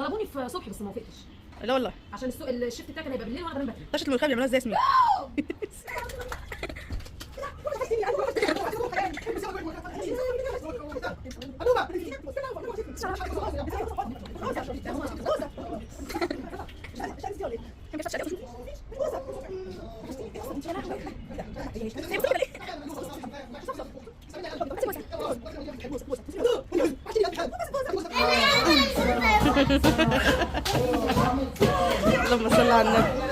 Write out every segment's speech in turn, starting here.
طلبوني في صبحي بس ما وافقتش. لا والله عشان الشيفت بتاعي كان هيبقى بالليل وانا بنام بدري. طشه الملوخيه بيعملوها ازاي يا ياسمين؟ اللهم صل على النبي.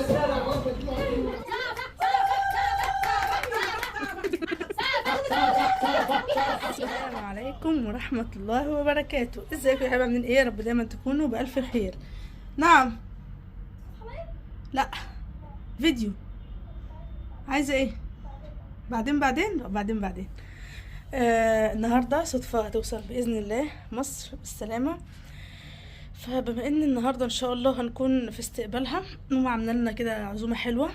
السلام عليكم ورحمة الله وبركاته. ازيكم يا حبايبي؟ عاملين ايه؟ يا رب دايما تكونوا بألف خير. نعم. لا فيديو. عايزة ايه؟ بعدين. النهاردة صدفة هتوصل بإذن الله مصر بالسلامة. فبما ان النهاردة ان شاء الله هنكون في استقبالها، ماما عاملة لنا كده عزومة حلوة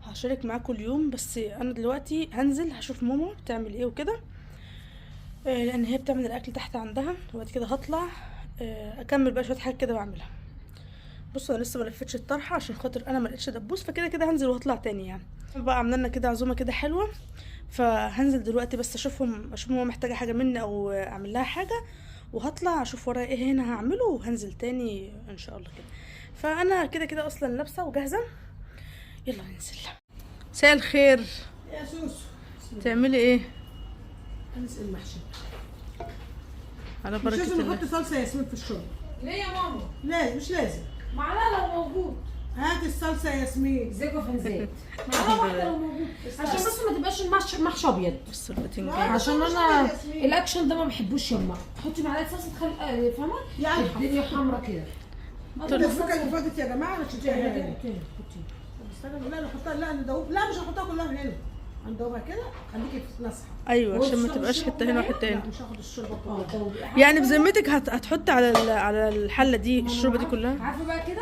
هشارك معاكم اليوم. بس انا دلوقتي هنزل هشوف ماما بتعمل ايه وكده، لان هي بتعمل الاكل تحت عندها، وبعد كده هطلع اكمل بقى شويه حاجات كده بعملها. بصوا انا لسه ما لفتش الطرحه عشان خاطر انا ما لقيتش دبوس، فكده كده هنزل وهطلع تاني. يعني بقى عامله لنا كده عزومه كده حلوه، فهنزل دلوقتي بس اشوف ماما محتاجه حاجه مني او اعمل لها حاجه، وهطلع اشوف ورايا ايه هنا هعمله وهنزل تاني ان شاء الله كده. فانا كده كده اصلا لابسه وجاهزه، يلا ننزل. مساء الخير يا سوسو. تعملي ايه؟ هنسقي المحشي. على مش بركه لازم الله. نحط صلصه يا ياسمين في الشرب. ليه يا ماما؟ لا مش لازم. معلقه لو موجود. هات الصلصه يا ياسمين. زيكو في زيت. معلقه واحده لو موجود. عشان بس ما تبقاش المحشي ابيض. بصوا البتنجان. عشان انا الاكشن ده ما بحبوش يما. حطي معلقه صلصه تخلي فاهمه؟ يعني الدنيا حمرا كده. الفكره اللي فاتت يا جماعه انا شفتيها هنا. حطي. استنى لا نحطها، لا ندوب، لا مش هنحطها كلها هنا. هندوبها كده خليكي في نصحى. ايوه عشان ما تبقاش حته هنا وحته هنا. مش هاخد الشوربه كلها. يعني بذمتك هتحطي على الحله دي الشوربه دي كلها؟ عارفه بقى كده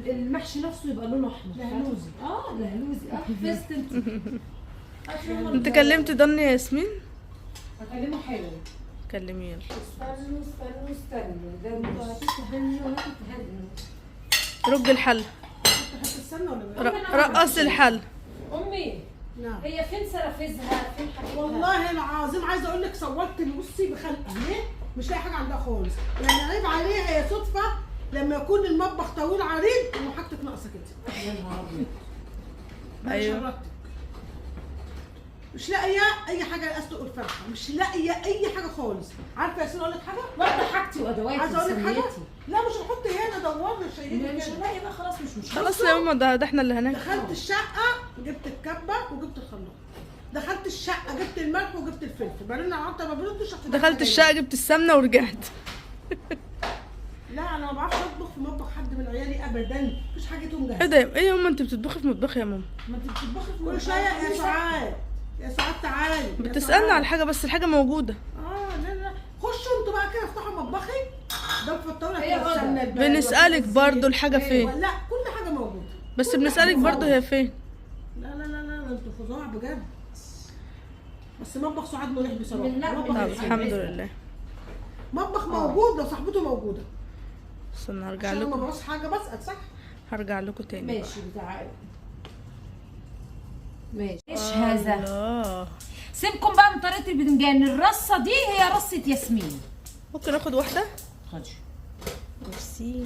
المحشي نفسه يبقى لونه احمر. لهلوزي. لهلوزي. حفظت انت. انت كلمتي ضني يا ياسمين؟ هكلمه حلو. كلميه يلا. استنوا ده انتوا هتتهنوا وهتتهنوا. رج الحل. تحط السمنه ولا لا؟ رقص الحل. امي نعم. هي فين سرافيزها؟ فين حاجتها؟ والله العظيم عايزه اقول لك صورت بصي بخلقها ليه؟ مش لاقي حاجه عندها خالص. يعني عيب عليها، هي صدفه لما يكون المطبخ طويل عريض وحاجتك ناقصه كده. يا نهار ابيض. ايوه. مش لاقيه اي حاجه اسلق الفرخه، مش لاقيه اي حاجه خالص. عارفه يا ياسمين اقول لك حاجه؟ واخده حاجتي وادواتي. عايزه اقول لك حاجه؟ وسميتي. لا مش هحط هنا، دورنا شيلي مش كده. هنلاقي بقى خلاص مش مشكله. خلاص يا ماما، ده احنا اللي هناكل. دخلت الشقه جبت الكبه وجبت الخلاط. دخلت الشقه جبت الملح وجبت الفلفل، بعدين قعدت ما بردش. دخلت الشقه جبت السمنه ورجعت. لا انا ما بعرفش اطبخ في مطبخ حد من عيالي ابدا، مفيش حاجتهم جاهزه. ايه ده؟ ايه يا ماما انت بتطبخي في مطبخ يا ماما؟ ما انت بتطبخي في كل شويه يا سعاد. يا سعاد تعالي. بتسالنا على حاجه بس الحاجه موجوده. لا خشوا انتوا بقى كده افتحوا مطبخي. ده الفطوره كده السمنه البلدي. بنسالك برضو الحاجه فين؟ لا كل حاجه موجوده. بس بنسالك برضو هي فين؟ لا انتوا فظاع بجد. بس مطبخ سعاد مريح بصراحه. طب طب الحمد لله. مطبخ موجود لو صاحبته موجوده. استنى هرجع عشان لما لكم. بعوز حاجه بسال صح. هرجع لكم تاني بقى. ماشي تعالوا. ماشي. ايش هذا؟ الله. سيبكم بقى من طريقه البتنجان. الرصه دي هي رصه ياسمين. ممكن اخد واحده؟ خدي. ميرسي.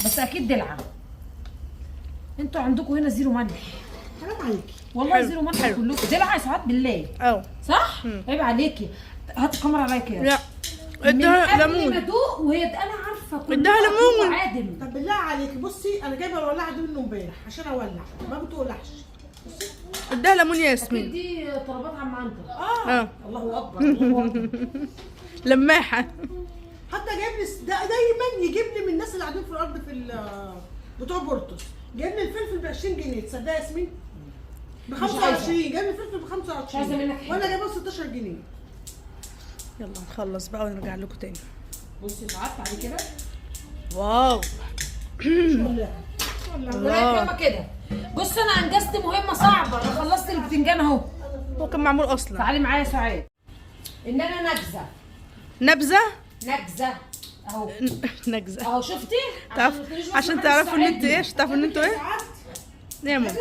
بس اكيد دلعه. انتوا عندكم هنا زيرو ملح. حرام عليكي. والله حلو. زيرو ملح حلو. كلكم. دلعه ساعات بالله. صح؟ عيب عليكي. هات الكاميرا عليا كده. لا من اديها قبل ما ليمون. ادوق وهي انا عارفه كل اديها ليمون. عادم. طب بالله عليكي بصي انا جايبه الولاعه دي منه امبارح عشان اولع ما بتولعش. اديها ليمون يا اكيد ياسمين. دي طلبات عم عنتر. اه الله اكبر الله اكبر. لماحه. حتى جايب لي دايما يجيب لي من الناس اللي قاعدين في الارض في بتوع بورتوس، جايب لي الفلفل ب 20 جنيه. تصدقي يا ياسمين؟ ب 25. جايب لي الفلفل ب 25. مش عايزة منك حاجة. وانا جايبه ب 16 جنيه. يلا نخلص بقى ونرجع لكم تاني. بصي ساعات بعد كده واو. ولا كلمه كده. بص انا انجزت مهمه صعبه. انا خلصت البتنجان اهو. هو كان معمول اصلا. تعالي معايا يا سعاد. ان انا نجزه. نبذه. نجزه. اهو نجزه. اهو شفتي؟ عشان تعرفوا ان انتوا ايش، تعرفوا ان انتوا ايه. يا ماما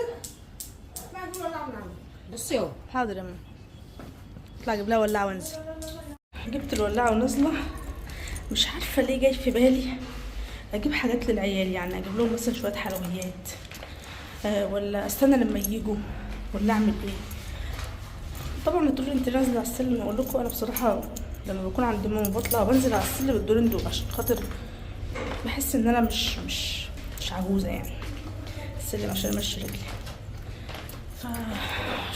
بصي اهو. حاضر يا ماما. اطلع اجيب لها ولاعه وانزل. جبت الولاعه ونازله. مش عارفه ليه جاي في بالي اجيب حاجات للعيال، يعني اجيب لهم مثلا شويه حلويات، ولا استنى لما يجوا، ولا اعمل ايه. طبعا هتقولي انت نازله على السلم، اقول لكم انا بصراحه لما بكون عند ماما بطلع بنزل على السلم الدورين دول عشان خاطر بحس ان انا مش عجوزه يعني. السلم عشان امشي رجلي.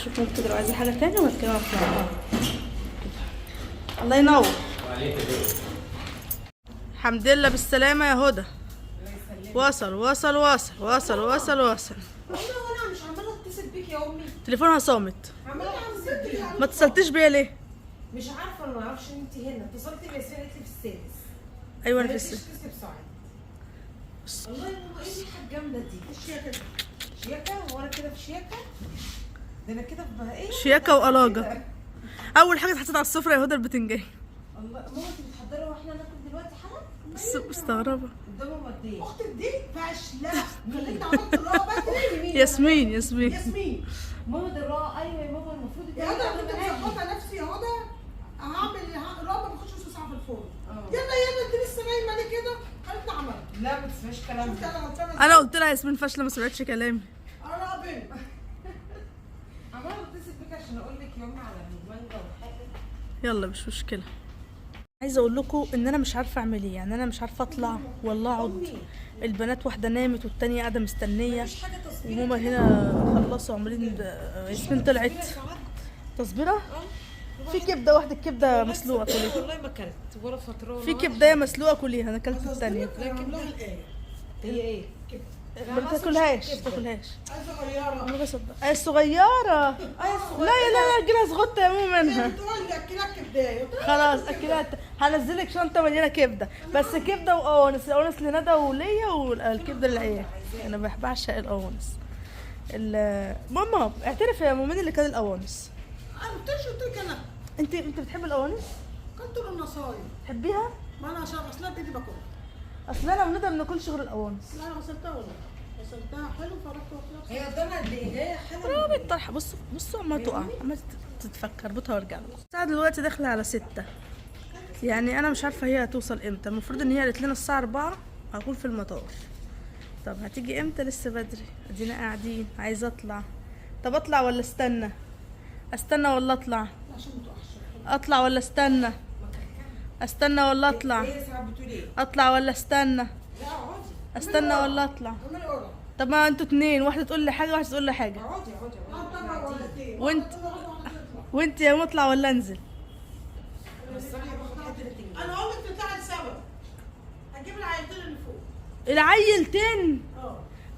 شوفوا انتوا لو عايزين حاجه تانية وبعد كده نطلع كده. الله ينور. الحمد لله بالسلامه يا هدى. وصل وصل وصل وصل وصل وصل. والله انا مش عماله اتصل بيك يا امي، تليفونها صامت. عماله اتصل بيك. ما اتصلتيش بيا ليه؟ مش عارفه، انا ما اعرفش ان انت هنا. اتصلت بياسمين قالت لي في السادس. ايوه انا في السادس والله يا ماما ايه الريحه الجامده دي؟ الشياكه دي شياكه ورا كده في شياكه. ده انا كده بقى ايه؟ شياكه وقلاجه. اول حاجه اتحطت على السفره يا هدى البتنجان. الله ماما انت بتحضري واحنا ناكل دلوقتي حالا؟ بس مستغربه. قدام موديه اختك دي فاشله. خليتني عملت الرقبه بدري. ياسمين ياسمين ماما ده الرقعة. ايوه يا ماما المفروض يا هدى كنت مظبطه نفسي يا هدى هعمل الرقبه ما اخش نص ساعه في الفرن. يلا انت لسه نايمه ليه كده؟ خليتني عملت. لا ما تسمعيش كلامي. شفت انا غلطانه. انا قلت لها ياسمين فاشله ما سمعتش كلامي. قرابي عمالة بتصل بيك عشان اقول لك يومي على المانجا وحاجة. يلا مش مشكله. عايزه اقول لكم ان انا مش عارفه اعمل ايه، يعني انا مش عارفه اطلع ولا اقعد. البنات واحده نامت والتانيه قاعده مستنيه، وماما هنا خلصوا عاملين ياسمين طلعت تصبيره. في كبده واحده، الكبده مسلوقه كليها. والله ما اكلت ولا فترة. في كبده مسلوقه كليها، انا اكلت الثانيه. لكن لها الايه هي ايه؟ ما تاكلهاش تاكلهاش. صغيره. انا بصدق الصغيره. لا لا جينا صغطه يا ماما منها. بتقول لي اكلك كبدايه. خلاص اكلات. هنزلك شنطه مليانه كبده، بس كبده وقوانص. القوانص لندى وليا، والكبده للعيال. انا بعشق القوانص. ماما اعترف يا ماما، مين اللي كان القوانص؟ انا قلت لك انا انت بتحبي القوانص؟ كنت النصايح. تحبيها؟ ما انا عشان غسلها بايدي باكلها. اصل انا وندى ما بناكلش غير القوانص. لا انا غسلتها والله. غسلتها حلو فرحت واكلها. هي قدامها قد ايه؟ جايه حلوة. برافو الطرحه. بصوا عماله تقع، عماله تتفكر. بوتها وارجع لكم. الساعه دلوقتي داخله على 6، يعني انا مش عارفه هي هتوصل امتى. المفروض ان هي قالت لنا الساعه 4 هكون في المطار. طب هتيجي امتى؟ لسه بدري، ادينا قاعدين. عايزه اطلع. طب اطلع ولا استنى؟ استنى ولا اطلع؟ اطلع ولا استنى؟ استنى ولا اطلع؟ هي ساعات بتقول ايه؟ اطلع ولا استنى؟ لا اقعدي. استنى ولا اطلع؟ اعملي قرعه. طب ما انتوا اتنين، واحده تقول لي حاجه واحده تقول لي حاجه. اقعدي طبعا ولدتين. وانت يا اطلع ولا انزل؟ انا اقول لك تطلعي لسبب. هجيب العيلتين اللي فوق. العيلتين.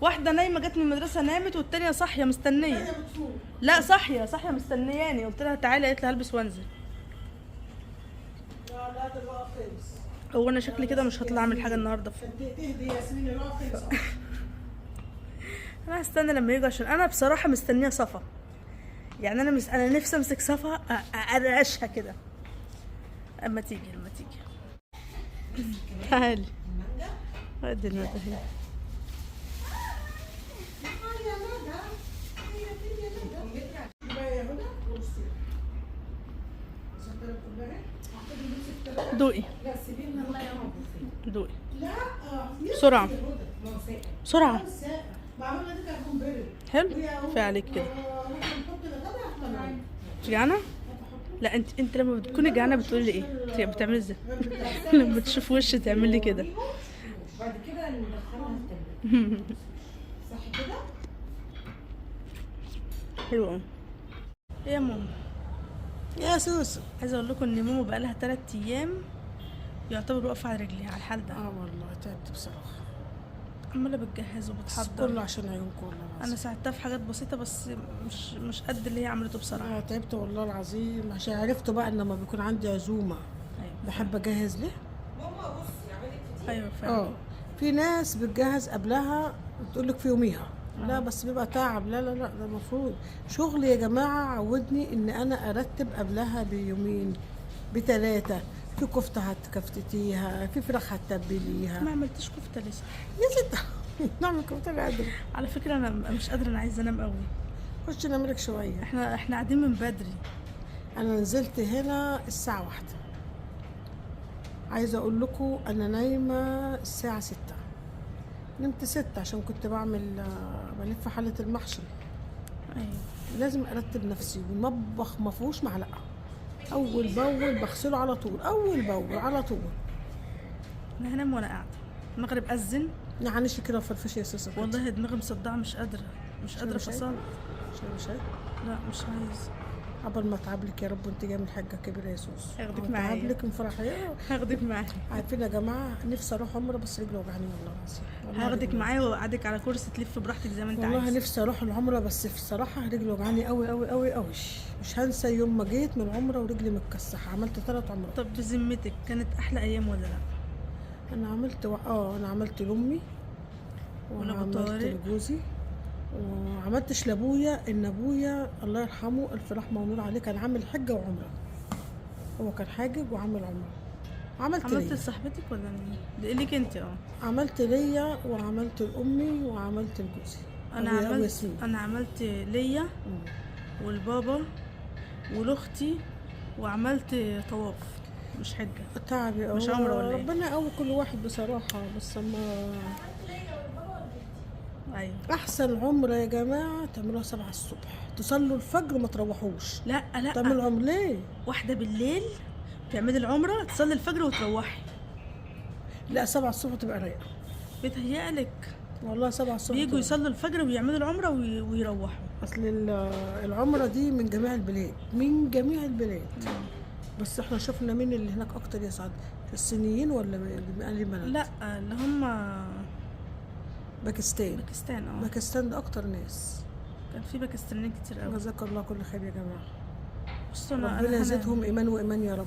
واحده نايمه جت من المدرسه نامت، والتانيه صاحيه مستنيه. هي بتفوق. لا صاحيه مستنياني. قلت لها تعالي، قالت لي هلبس وانزل. لا ده الوقت خلص. هو انا شكلي كده مش هطلع اعمل حاجه النهارده. تهدي ياسمين الوقت خلص. انا هستنى لما يجوا، عشان انا بصراحه مستنيه صفا. يعني انا نفسي امسك صفا ارقشها كده. اما تيجي تعالي. ادي المدى هي. دوقي لا سيبيني الله يا رب. دوقي لا بسرعه بسرعه. بعملها دي كان بيرد. حلو في عليك كده. جعانه؟ لا انت لما بتكوني جعانه بتقولي لي ايه؟ بتعملي ازاي؟ لما تشوف وشي تعمل لي كده. بعد كده ندخلها التلاجة. صح كده؟ حلو قوي. ايه يا ماما؟ يا سوسو. عايزه اقول لكم ان ماما بقى لها 3 ايام يعتبر واقفه على رجليها على الحال ده. والله تعبت بصراحه. عماله بتجهز وبتحضر. كله عشان عيونكم والله. انا ساعدتها في حاجات بسيطه، بس مش قد اللي هي عملته بصراحه. انا تعبت والله العظيم، عشان عرفت بقى ان لما بيكون عندي عزومه بحب اجهز ليه. ماما بصي عملت كتير. ايوه فعلا. في ناس بتجهز قبلها بتقول لك في يوميها. لا بس بيبقى تعب. لا ده المفروض شغل يا جماعه. عودني ان انا ارتب قبلها بيومين ب3. في كفته هتكفتتيها، في فراخ هتتبليها. ما عملتش كفته لسه. يا ست نعمل كفته قادره. على فكره انا مش قادره، انا عايزه انام قوي. خش نعملك شويه. احنا قاعدين من بدري. انا نزلت هنا الساعه 1. عايزه اقول لكم انا نايمه الساعه 6. نمت 6 عشان كنت بلف حله المحشي. ايوه لازم ارتب نفسي، والمطبخ ما فيهوش معلقه. اول باول بغسله على طول، اول باول على طول. انا هنام وانا قاعده. المغرب اذن. يعني شي كده وفرفشي يا سوسه. والله دماغي مصدعه، مش قادره شاي؟ افصل. شاي. لا مش عايز. قبل ما اتعبلك يا رب وانت جايه من حاجه كبيره يا سوس. هاخدك معايا. اتعبلك من فرحيه. هاخدك معايا. عارفين يا جماعه نفسي اروح عمره بس رجلي وجعاني والله العظيم. هاخدك معايا واقعدك على كرسي تلف براحتك زي ما انت والله عايز. نفسي اروح العمره بس بصراحه رجلي وجعاني قوي قوي قوي قوي. مش هنسى يوم ما جيت من العمره ورجلي متكسحه. عملت 3 عمرات. طب بذمتك كانت احلى ايام ولا لا؟ انا عملت لامي ولأبو وعملت طارق. لجوزي وعملتش لابويا. ان ابويا الله يرحمه الف رحمه ونور عليه كان عامل حجه وعمره. هو كان حاجج وعامل عمره. عملت عملت ليا. لصاحبتك ولا مين؟ ده ليك انت. عملت ليا وعملت لامي وعملت لجوزي. انا عملت ليا والبابا والاختي وعملت طواف، مش حجه. تعبي مش عمره ولا ايه؟ ربنا يقوي كل واحد بصراحه. بس اما ايوه. احسن عمره يا جماعه تعملوها 7 الصبح، تصلوا الفجر ما تروحوش. لا تعملوا عمره ليه؟ واحده بالليل تعملي العمره، تصلي الفجر وتروحي. لا 7 الصبح تبقى رايقه. بيتهيألك والله 7 الصبح بيجوا تبقى. يصلوا الفجر ويعملوا العمره ويروحوا. اصل العمره دي من جميع البلاد، من جميع البلاد. بس احنا شفنا مين اللي هناك اكتر يا سعد؟ الصينيين ولا اللي بلد؟ لا اللي هم باكستان. باكستان. باكستان ده اكتر ناس. كان في باكستانيين كتير قوي. جزاك الله كل خير يا جماعه. بصوا ربنا يزيدهم ايمان وايمان يا رب.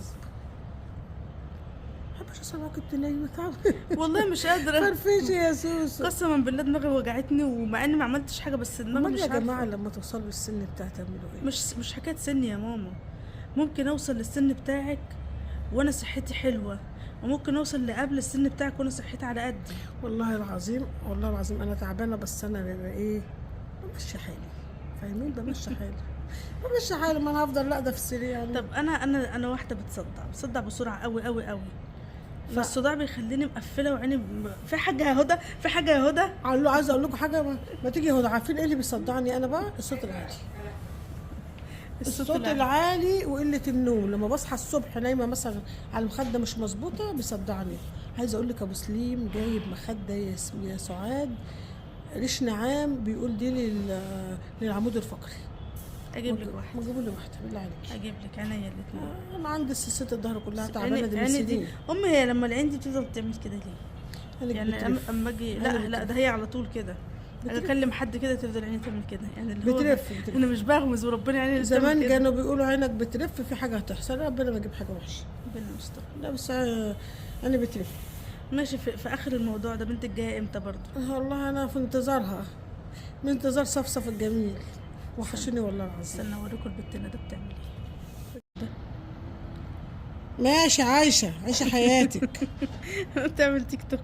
محبش اسمع كنت نايمه تعب. والله مش قادره. فرفشي يا سوسو. قسما بالله دماغي وجعتني، ومع اني ما عملتش حاجه بس دماغي امال مش يا عارفه. جماعه لما توصلوا للسن بتاعي تعملوا ايه؟ مش حكايه سن يا ماما. ممكن اوصل للسن بتاعك وانا صحتي حلوه، وممكن اوصل لقبل السن بتاعك وانا صحتي على قدي. والله العظيم والله العظيم انا تعبانه، بس انا ببقى ايه، بمشي حالي. فاهمين؟ بمشي حالي. بمشي حالي. ما انا هفضل لاقده في السرير يعني. طب انا واحده بتصدع بسرعه قوي قوي قوي. فالصداع بيخليني مقفله وعيني في حاجه يا هدى، في حاجه يا هدى. عايزه اقول لكم حاجه. ما تيجي هدى، عارفين ايه اللي بيصدعني انا بقى؟ الصوت العالي. الصوت العالي وقله النوم. لما بصحى الصبح نايمه مثلا على المخده مش مظبوطه بيصدعني. عايزه اقول لك ابو سليم جايب مخده يا سعاد ريش نعام، بيقول دي للعمود الفقري. اجيب لك واحده. ما تجيبوا لي واحده بالله عليك. اجيب لك عينيا الاثنين. انا عندي سلسله الظهر كلها تعبانه دي من عيني دي سنين. امي، هي لما العين دي بتفضل تعمل كده ليه؟ يعني اما اجي لا ده هي على طول كده. اجي اكلم حد كده تفضل عيني تعمل كده، يعني اللي هو بترف. انا مش بغمز وربنا يعني اللي زمان كده. كانوا بيقولوا عينك بترف في حاجه هتحصل. ربنا ما يجيب حاجه وحشه. ربنا يستر. لا بس انا بترف. ماشي. في اخر الموضوع ده بنتك جايه امتى برضه؟ والله انا في انتظارها، من انتظار صفصف الجميل. وحشني والله العظيم. استنى اوريكم البنتنا ده بتعمل ايه. ماشي عايشه حياتك. بتعمل تيك توك.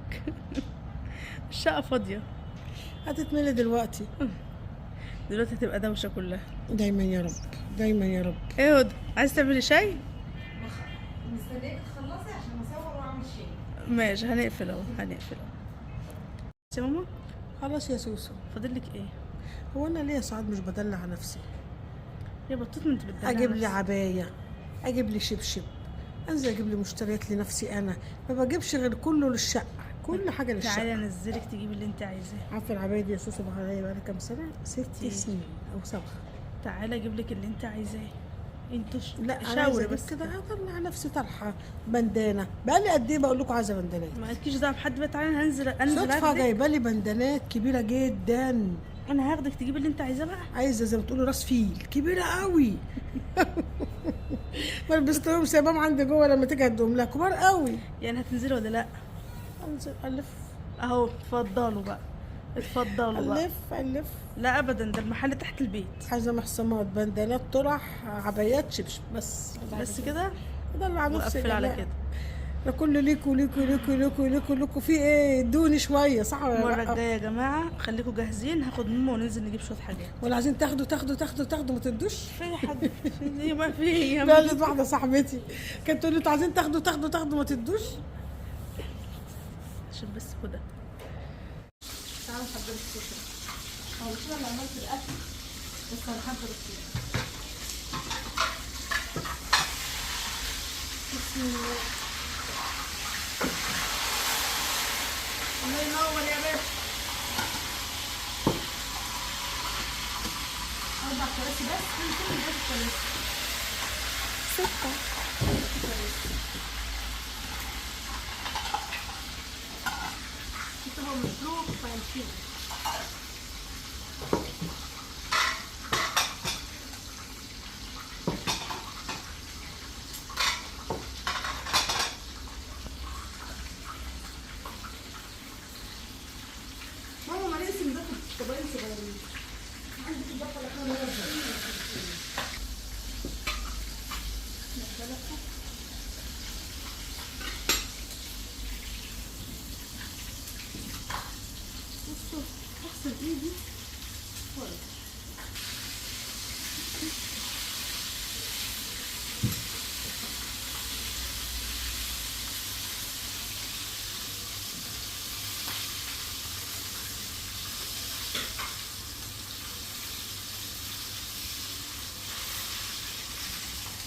الشقه فاضيه هتتملي دلوقتي هتبقى دوشه كلها. دايما يا رب، دايما يا رب. ايه هدى، عايز تعملي شاي؟ مستنيك تخلصي عشان اصور واعمل شيء. ماشي هنقفل اهو. يا ماما خلاص يا سوسو. فاضل لك ايه؟ هو انا ليه ساعات مش بدلع نفسي؟ يا بطوط ما انت بتدلعي اجيب لي نفسك. عبايه، اجيب لي شبشب، انزل اجيب لي مشتريات لنفسي. انا ما بجيبش غير كله للشقه، كل حاجه للشقه. تعالي انزلك تجيبي اللي انت عايزاه. عارفه العبايه دي يا سوسو بقى لها كام سنه؟ 6 سنين او 7. تعالي اجيب لك اللي انت عايزاه. انتوا لا انا شاوري عايزه بس بس كده هطلع نفسي طرحه بندانه. بقالي قد ايه بقول لكم عايزه بندانات؟ ما لكيش دعوه بحد بقى. تعالي انزل صدفه اخدك. جايبه لي بندانات كبيره جدا. انا هاخدك تجيبي اللي انت عايزاه بقى. عايزه زي ما تقولوا راس فيل كبيره قوي. ما لبستهم سيبهم عندي جوه لما تيجي هدوم لها كبار قوي. يعني هتنزلي ولا لا؟ انزل الف اهو اتفضلوا بقى. الف. لا ابدا، ده المحل تحت البيت. عايزه محصمات، بندانات، طرح، عبايات، شبشب. بس بس كده. ده اللي على نفسي. وقفل على كده. ده كله ليكوا ليكوا ليكوا ليكوا ليكوا ليكوا في ايه؟ ادوني شويه صح ولا المره لا؟ الجايه يا جماعه خليكم جاهزين، هاخد ماما وننزل نجيب شويه حاجات. ولا عايزين تاخدوا ما تدوش؟ في حد في ما في يا قالت واحده صاحبتي كانت تقول لي انتوا عايزين تاخدوا ما تدوش. عشان بس كده. تعالوا نحضر السفره. هو مش انا اللي عملت الاكل بس هنحضر السفره. بسم الله. الله ينور يا باشا. 4 كراسي بس. كل البيت كراسي. 6 كراسي. طبعا مسلوق فهنشيله. ماما ما ننسي نضيف الطبقين صغيرين. عندك الضغط ولا حاجه؟ بصوا اغسل ايدي كويس.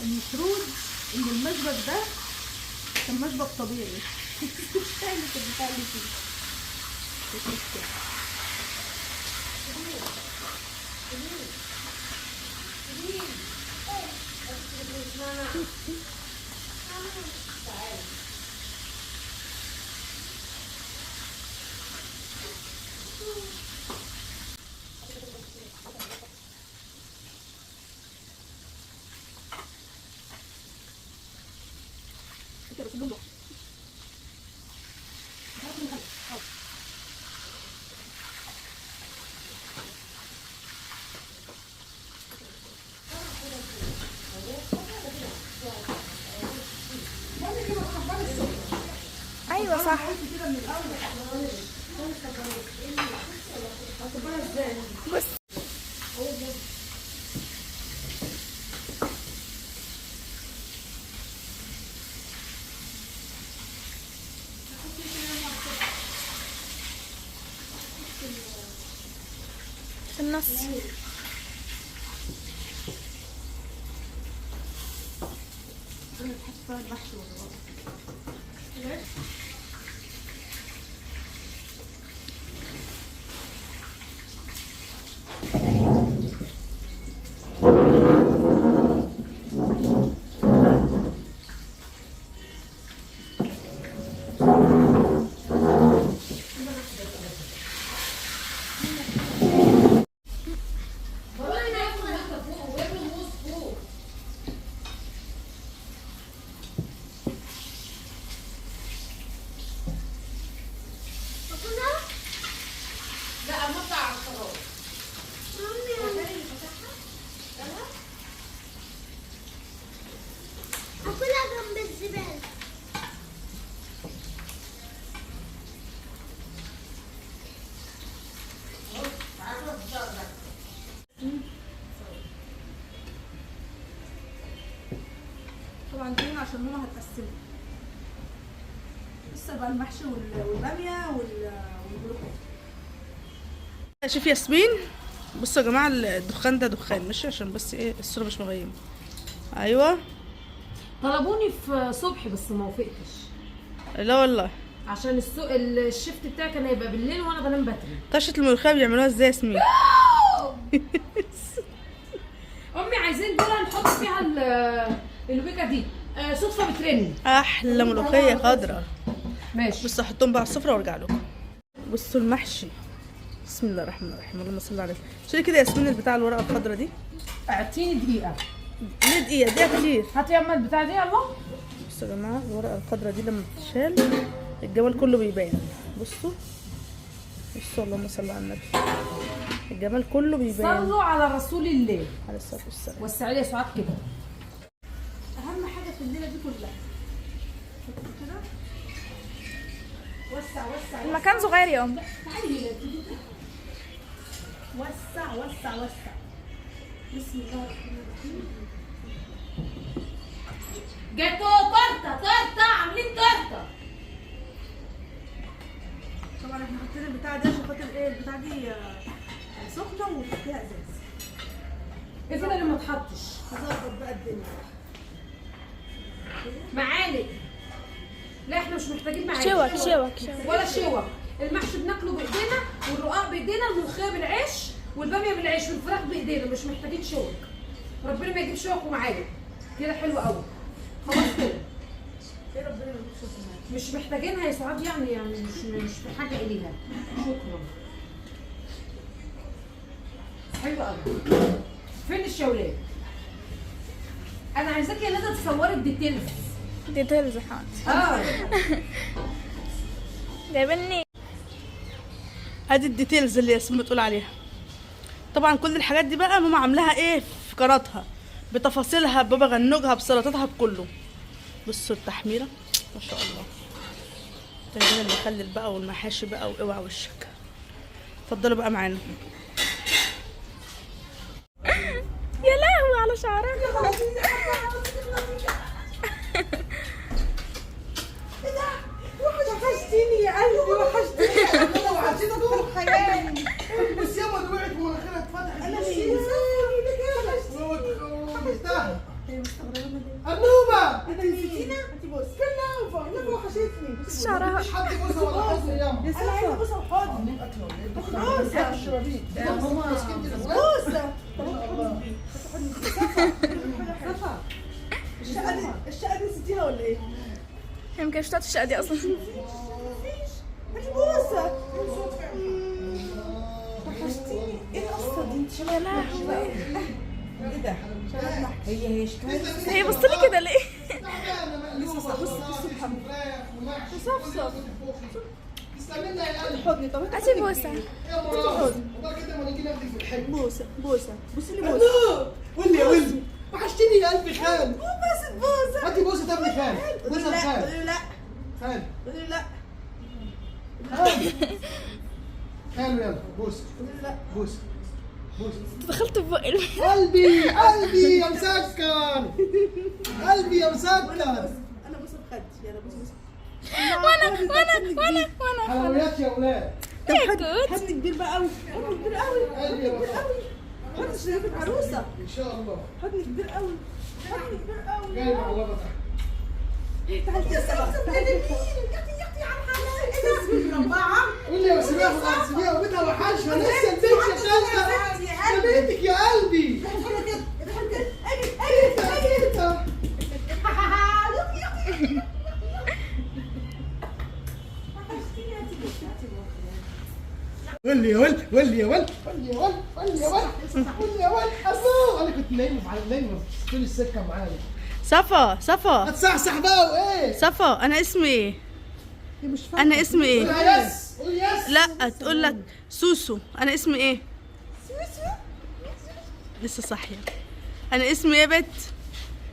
المفروض ان المشبك ده كان مشبك طبيعي. مش تعمل البتاع اللي فيه. مش مشكلة. ايوه صح. بس في النص. طبعا دي عشان ماما هتقسمها. لسه بقى المحشي والباميه والملوخيه. شوف ياسمين، بصوا يا جماعه الدخان ده دخان ماشي، عشان بس ايه الصوره مش مغيمه. ايوه طلبوني في صبحي بس ما وافقتش. لا والله عشان الشيفت بتاعي كان هيبقى بالليل وانا بنام بدري. طشه الملوخيه بيعملوها ازاي يا ياسمين؟ امي عايزين دول نحط فيها الويكا دي. صدفه بترن. احلى ملوخيه خضراء. ماشي. بصوا احطهم بقى على السفره وارجع لكم. بصوا المحشي. بسم الله الرحمن الرحيم، اللهم صل على النبي. شيلي كده يا ياسمين البتاع الورقه الخضراء دي. اعطيني دقيقه. ليه دقيقه؟ دقيقه كتير. هاتي يا اما البتاع دي. يلا بصوا يا جماعه الورقه الخضراء دي لما بتتشال الجمال كله بيبان. بصوا اللهم صل على النبي، الجمال كله بيبان. صلوا على رسول الله عليه الصلاه والسلام. وسعي لي يا سعاد كده. اهم حاجه في الليله دي كلها كده المكان صغير يا ام. وسع وسع وسع. بسم الله الرحمن الرحيم. جاتو تورته عاملين تورته. طبعا احنا حاطين البتاع دي عشان خاطر ايه؟ البتاع دي سخنه وفيها ازاز. ايه كده اللي ما اتحطش؟ هظبط بقى الدنيا. معالق. لا احنا مش محتاجين معالق. شوك ولا شوك. المحشي بناكله بايدينا والرقاق بايدينا والملوخيه بالعيش والباميه بالعيش والفراخ بايدينا، مش محتاجين شوك. ربنا ما يجيب شوك ومعالق. كده حلو قوي. خلاص كده. ايه ربنا ما يجيبش شوك. مش محتاجينها يا سعاد، يعني مش في حاجه اليها. شكرا. حلو قوي. فين الشولات؟ انا عايزاكي يا ندى تصوري الديتيلز. ديتيلز حاضر. جايبني ادي الديتيلز اللي ياسمين بتقول عليها. طبعا كل الحاجات دي بقى ماما عاملاها ايه في قناتها بتفاصيلها ببغنجها بسلطاتها بكله. بصوا التحميره ما شاء الله. تنزل المخلل بقى والمحاشي بقى واوعى وشك. اتفضلوا بقى معانا. يا لهوي على شعرها. وحشتيني يا قلبي، وحشتيني. انا وحشتيني طول حياتي. بس ياما دي وقعت ومناخيرها اتفتحت. انا وحشتها. النوبه. انت نسيتينا؟ انت بص. النوبه. النوبه وحشتني. شعرها. مفيش حد يبوسها ولا حد ياما. انا عايزه ابوسها وحضن. بوسه. الشبابيك. بوسه. الشقه دي نسيتيها ولا ايه؟ هي مكانش بتاعت الشقه دي اصلا. هاتي بوسه. وحشتيني. ايه القصه دي؟ انت شبه لهوي. ايه ده؟ هي هي بصت لي كده ليه؟ صفصف. تستنينا يا قلبي. حضني. طب هاتي بوسه. يا مراد. وبعد كده ما نيجي ناخدك في الحلم. بوسه بوسه. بوسي لي بوسه. قول لي يا ولدي. وحشتيني يا قلبي خال. بوسه بوسه. هاتي بوسه تبني خال. بوسه لا خال. قولي لا خال. قولي لا خال يلا بوسه. قولي لا. بوسه. بوسه. دخلت في بقي. قلبي قلبي يا مسكر. قلبي يا مسكر. انا بوسه بخدي. يلا بوسه. وانا حلويات يا اولاد. طب يا حد كوت. كبير بقى قوي. حضن كبير قوي. قلبي يا كبير بابا. قوي. حضن شريف العروسه. ان شاء الله. حضن كبير قوي. حضن كبير قوي. جاي مع الله بتاع. تعالي يا سلام. قول لي يا سمية سمية وبيتها وحشها لسه البيت شغالة. يا بيتك يا قلبي. ولي يا ولد ولي يا ولد ولي يا ولد ولي يا ولد ولي يا ولد. الله انا كنت نايمه طول السكه معايا. صفا هتصحصح بقى وايه؟ صفا انا اسمي ايه؟ هي مش فاهمه. انا اسمي ايه؟ قول يس قول يس. لا تقول لك سوسو. انا اسمي ايه؟ لسه صاحيه. انا اسمي ايه يا بت؟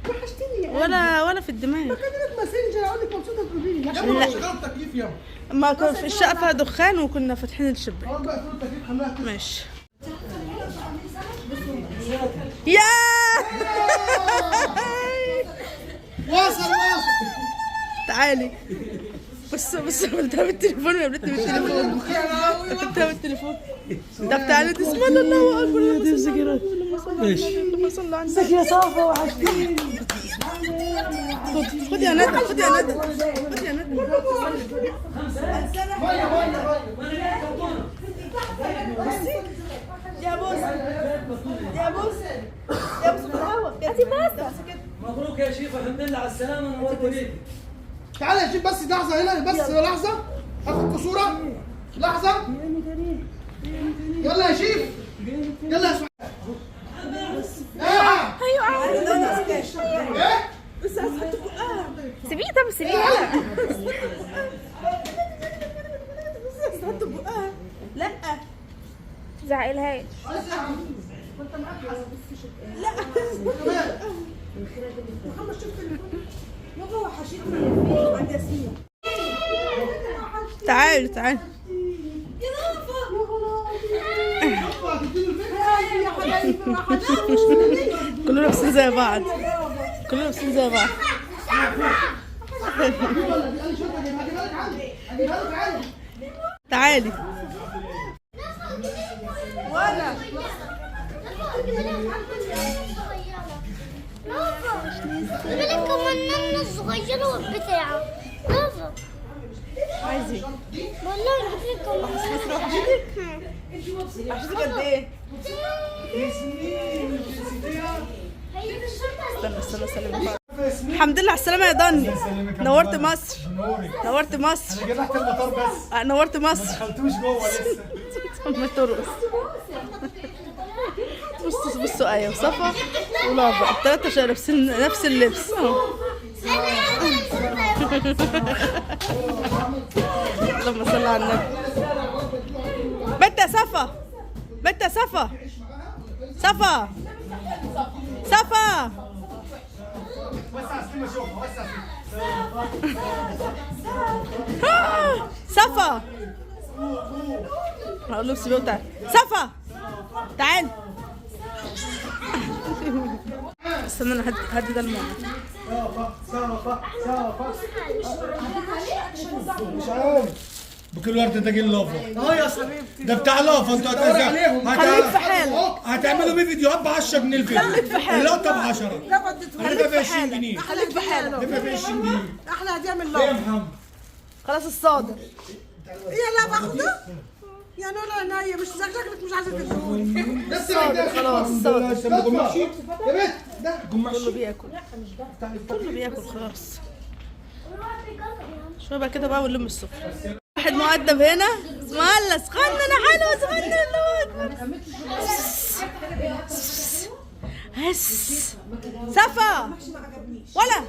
وحشتني يا ولا في الدماغ. كلمة ماسنجر اقول لك مبسوطه تقولي لي. يا لا. شغلوا التكييف يلا. ما كان في الشقه فيها دخان وكنا فاتحين الشباك. خلاص بقى فلوس التكييف خليها تسمع. ماشي. يا واصل تعالي. بس قلتها بالتليفون يا بنتي بالتليفون. قلتها بالتليفون. طب تعالي بسم الله اكبر. ماشي. اللهم صل على النبي. يا صافا وحشتيني. خدي يا ندى خدي يا ندى خدي يا ندى. يا بوس يا بوس يا بوس بالهوا. هاتي بوسه. مبروك يا شيخ والحمد لله على السلامة. نورت بيتي. تعالى يا شيف بس لحظة هنا بس لحظة. هاخد صورة. لحظة. يلا يا شيف. يلا يا اسماعيل. ايوه ايه؟ بس هتحط بقها. سيبيه. طب سيبيه. بس هتحط بقها. لا زعقلهاش. لا محمد شوف تليفون. بابا وحشتني عند ياسمين. تعالي تعالي. كلنا لابسين زي بعض، كلنا لابسين زي بعض. تعالي. بالك كمان نمنا الصغيرة والبتاعة لافا. عايزين والله نجيب لك كمان. تروح وحشتك؟ وحشتك قد ايه؟ استنى سلم. الحمد لله على السلامة يا ضني. نورت مصر. نورت مصر. انا جبت المطار بس نورت ما مصر. دخلتوش جوه لسه. ما ترقص. بصوا ايه وصفا ولافا الثلاثة لابسين نفس اللبس. اللهم صل على النبي. بنت يا صفا، بنت يا صفا، صفا صفا. وسع سليمة شوفها، وسع صفا. هقول له سيبيه وتعالى. صفا تعال. استنى انا هدي ده الماما. مش عارف بكل ورده ده جه لافا. يا حبيبتي ده بتاع لافا. انتوا خليك في حالك. هتعملوا بيه فيديوهات ب 10 جنيه الفيديو. خليك في حالك. اللقطه ب 10. لا بدت انا ده ب 20 جنيه. خليك في حالك. ده ب 20 جنيه. احلى هديه من ايه يا الله. محمد؟ خلاص الصادر. يا لا باخده يا نولا عينيا مش شكلك مش عايزه تدوني. الصادر خلاص الصادر. يا بنت ده كله بياكل، كله بياكل خلاص. شويه بقى كده بقى ونلم السفرة. واحد مؤدب هنا مهلس. غنى حلو غنى هس صفا ولا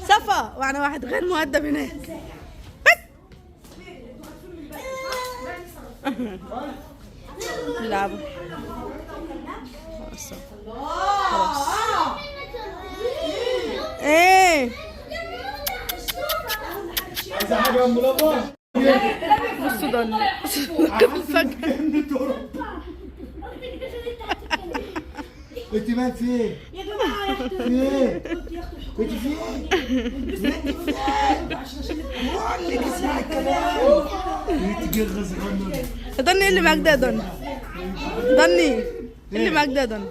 صفا. وعنا واحد غير مؤدب هناك. يلعبوا خلاص. ايه عايزه حاجه يا ام لافا؟ بصوا ضل فجأة. انت مالك في ايه؟ يا جماعة يا في ايه؟ انت في ايه؟ انت جرز غنى. ضني ايه اللي معاك ده يا ضني؟ ضني ايه اللي معاك ده يا ضني؟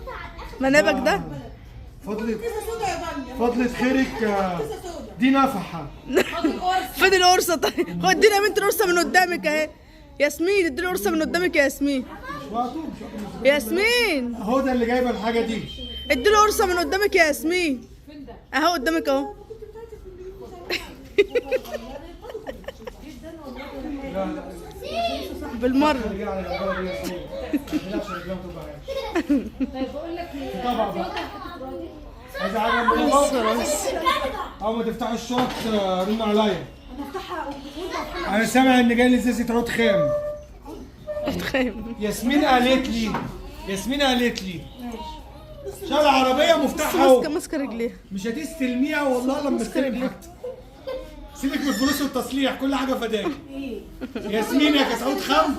منابك ده؟ فضلة خيرك دي نفحة. فين القرصة طيب؟ خد اديني يا بنت القرصة من قدامك اهي. ياسمين اديني القرصة من قدامك يا ياسمين. ياسمين هو ده اللي جايبه الحاجة دي. اديله قرصة من قدامك يا ياسمين. اهو قدامك اهو. بالمرة. طيب بقول لك ايه؟ عايزة حاجة من خلاص. أول ما تفتحوا الشنط رن عليا. أنا سامع إن جاي لي زيزة رود خام. ياسمين قالت لي شال العربية مفتاحها ماسكة رجليها. مش هتستلميها والله لما استلم حاجتك. سيبك من الفلوس والتصليح، كل حاجة فداك. ياسمين يا كسعود خم.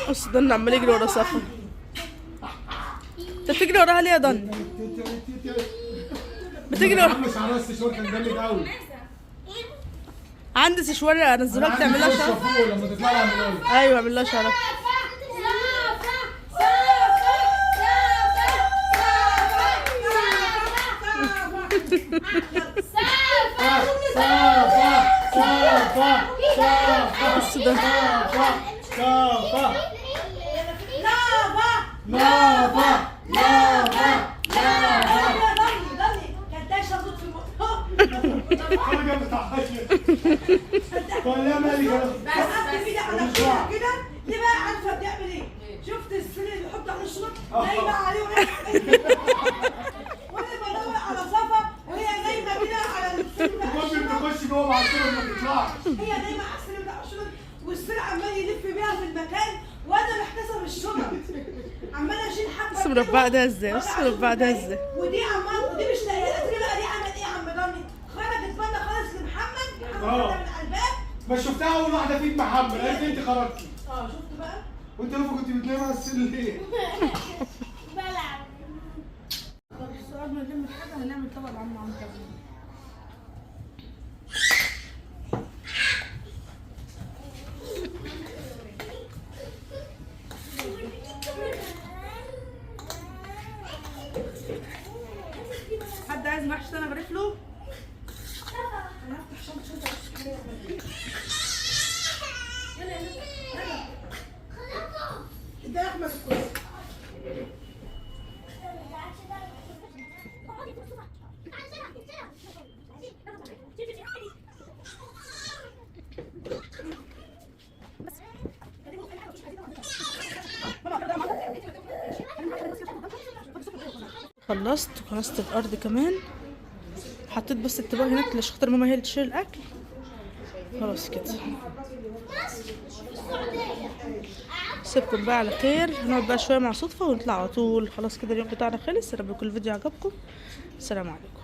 بص ضن عمال يجري ورا صفا. انت بتجري وراها ليه يا ضن؟ بتجري وراها. مش على السشوار كان جامد قوي. عندي سشوار انزلها تعمل لها شرف. لما تطلع لها من ايوه اعمل لها شرف. بص ده ولا مالي كده دي بقى عارفه بتعمل ايه؟ شفت السن اللي بيحط على الشنط نايمه عليه وانا بدور على صفا وهي نايمه كده على السن ممكن تخش جوه مع السر ما تطلعش. هي نايمه على السن بتاع الشنط والسن عمال يلف بيها في المكان وانا محتسب الشنط عمال اشيل حبه. بص مربعة ده ازاي؟ بص مربعة ده ازاي؟ ودي عمال ودي مش لاقيه. قلت لي بقى دي عملت ايه يا عم ضني؟ خرجت بره ما شفتها اول واحده في ايد محمد، قالت لي انت خرجتي. شفت بقى؟ وانت لو كنت بتنامي على السرير ليه؟ طب السؤال ما نلم حاجه هنعمل طبق عم عنتر. حد عايز محشي انا بارك له؟ ده احمد الكويس. خلصت وكنست الارض كمان، حطيت بس الطبق هناك عشان خاطر ماما هي اللي تشيل الاكل. خلاص كده، سيبكم بقى على خير، هنقعد بقى شويه مع صدفه ونطلع على طول. خلاص كده اليوم بتاعنا خلص. يا رب يكون الفيديو عجبكم. السلام عليكم.